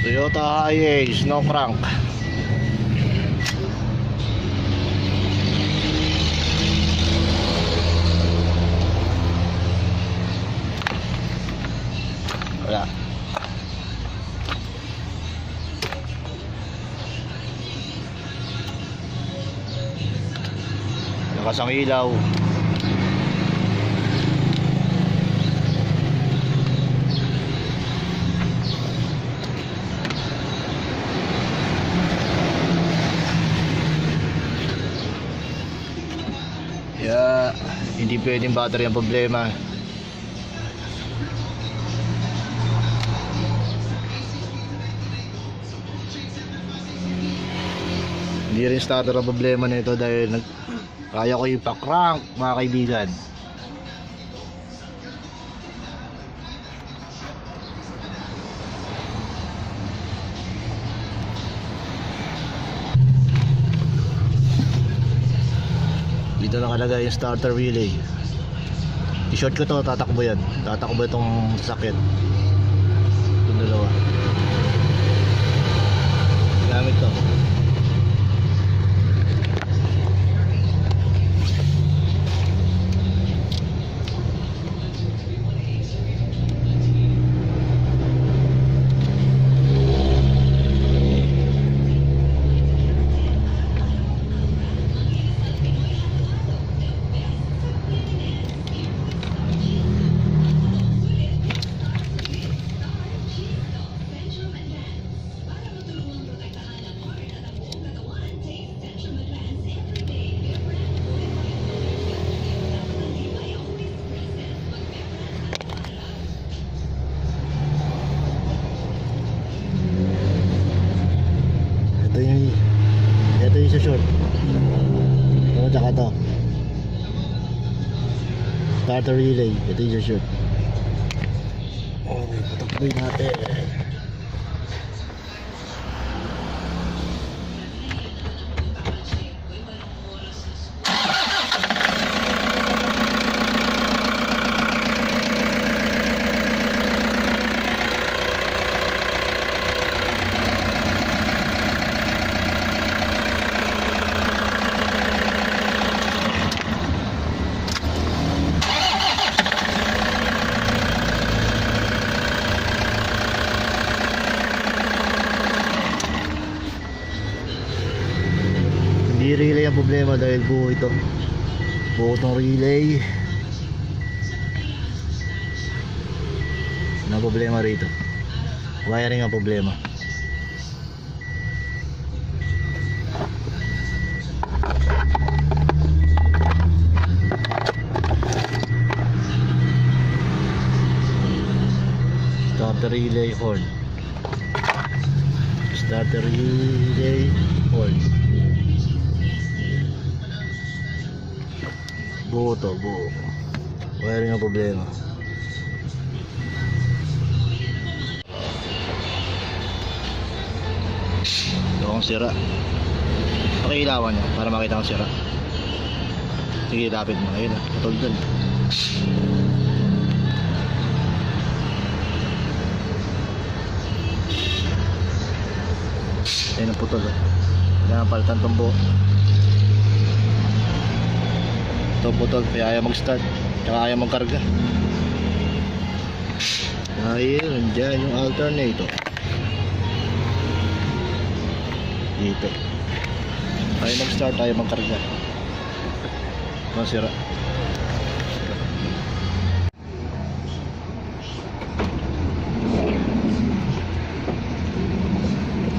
Toyota Hiace, no crank. Wala. Lakas ang ilaw. Kaya hindi pwedeng battery ang problema. Hindi rin starter ang problema nito dahil kaya ko ipa-crank, mga kaibigan. Dito nakalagay yung starter relay. I-short ko to, tatakbo yan. Tatakbo itong sasakyan. Itong dalawa. Gamit to. Ito yung sa short. Ito tsaka to. Starter relay. Ito yung sa short. Okay, patakboy natin. Hindi relay ang problema dahil buo ito. Buo itong relay. Ano ang problema rito? Wiring ang problema. Starter relay on. Starter relay on. Buo to, buo. Wiring ang problema. Ito akong sira. Pakilawan niya para makita akong sira. Sige, lapit mo. Ayun, putol dun. Ayun ang putol. Kailangan palitan itong buo. Ito putol, kaya ayaw mag-start, tsaka ayaw mag-karga. Ayun, dyan yung alternator. Dito. Ayaw mag-start, ayaw mag-karga. Masira.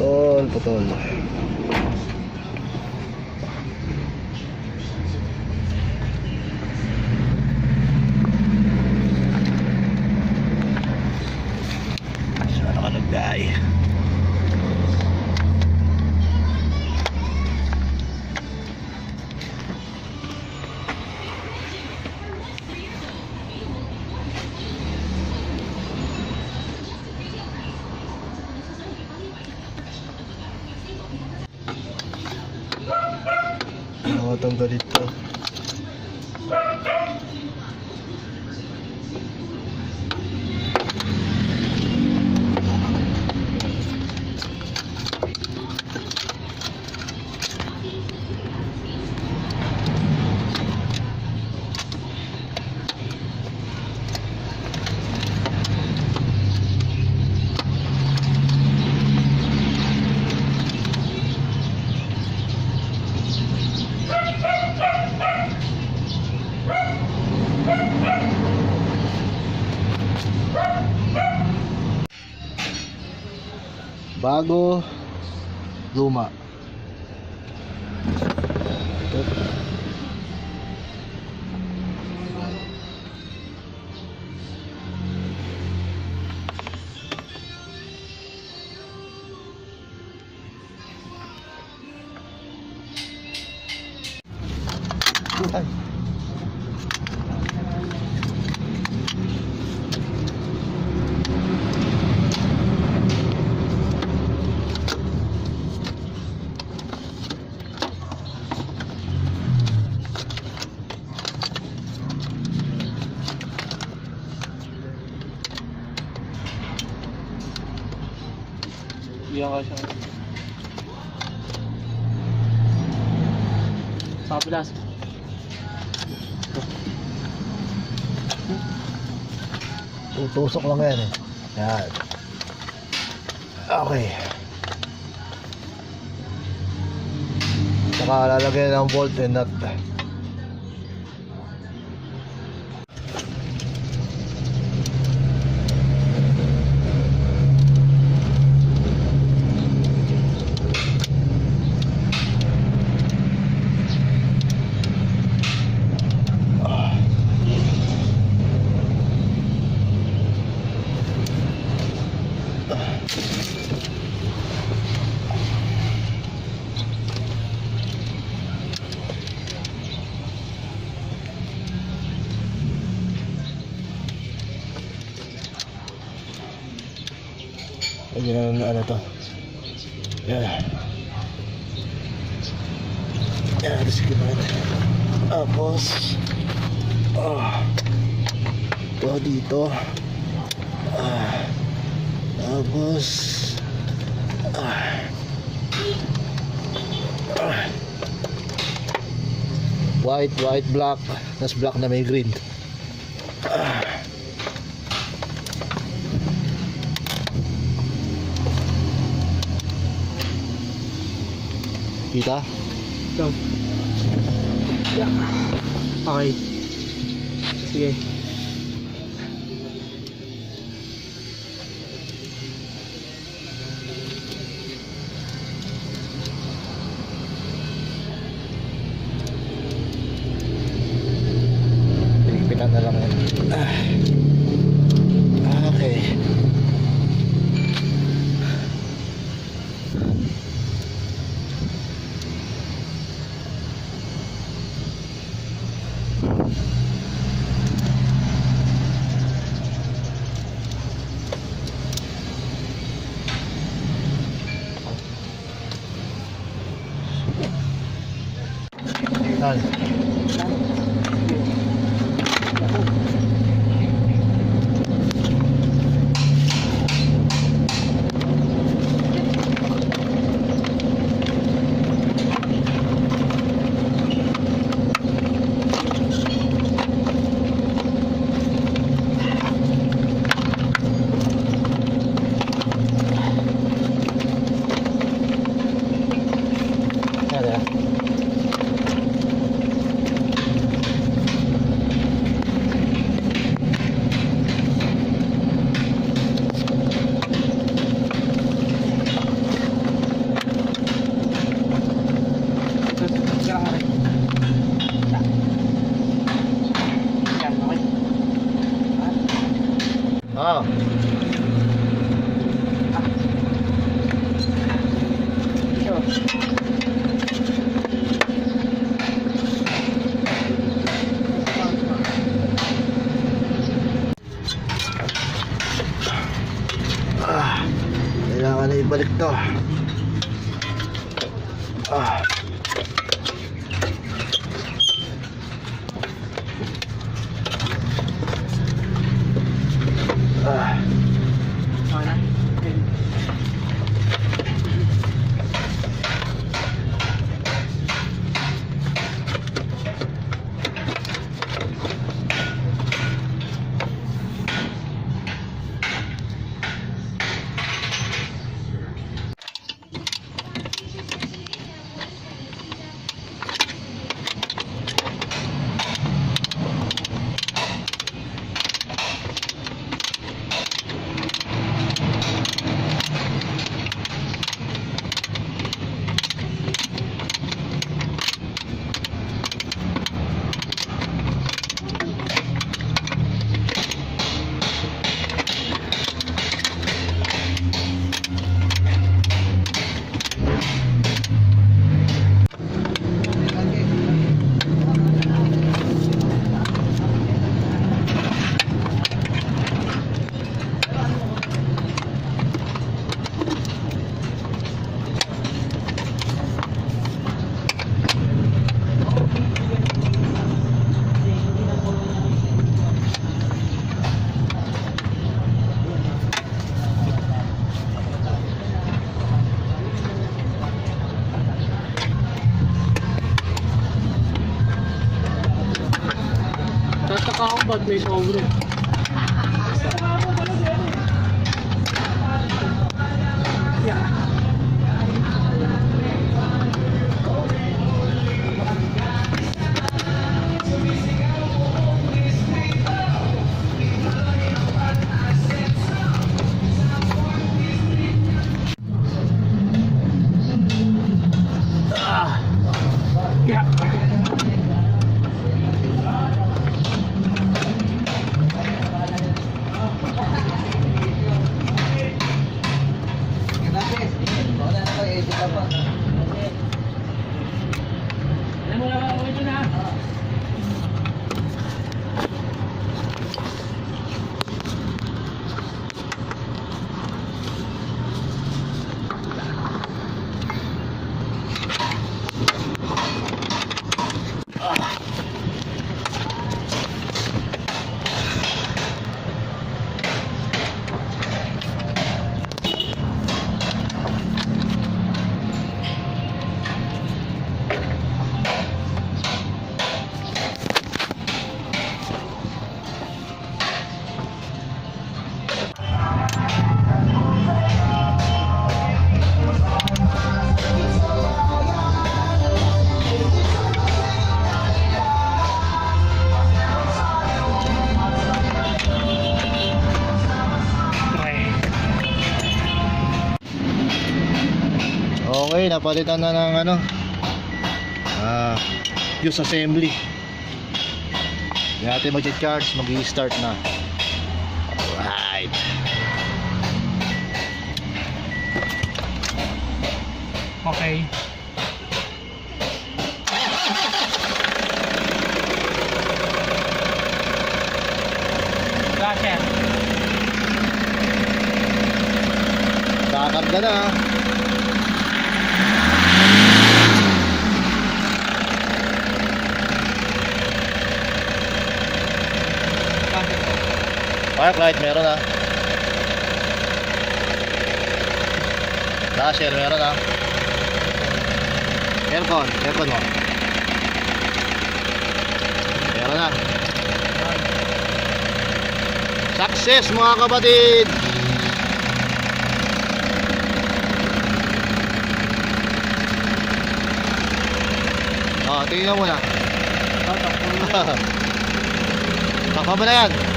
Putol, putol. Nakalagay. Tanggal ito. Bago, luma. Ay. Biyan ka siya. Sa kapilas. Tutusok lang yan eh. Yan. Okay. Saka lalagyan ng bolt and nut. Ayan, ano to? Yan. Yan, sige naman. Tapos, ito dito. Tapos, white, black. Tapos black na may green. Kita? Go. Yeah. Okay. Sige. Pilipinan na lang yan. Okay. Yan. Ah. Kailangan na ibalik to. May sobre. Okay, napalitan na ng ano, fuse assembly. Hindi natin mag-charge, mag-i-start na. Alright. Okay. Flasher. Kakarga na. Park light meron na. Dasher meron na. Aircon mo. Meron na. Success mga kapatid. Tingnan mo na. Takpa mo na yan.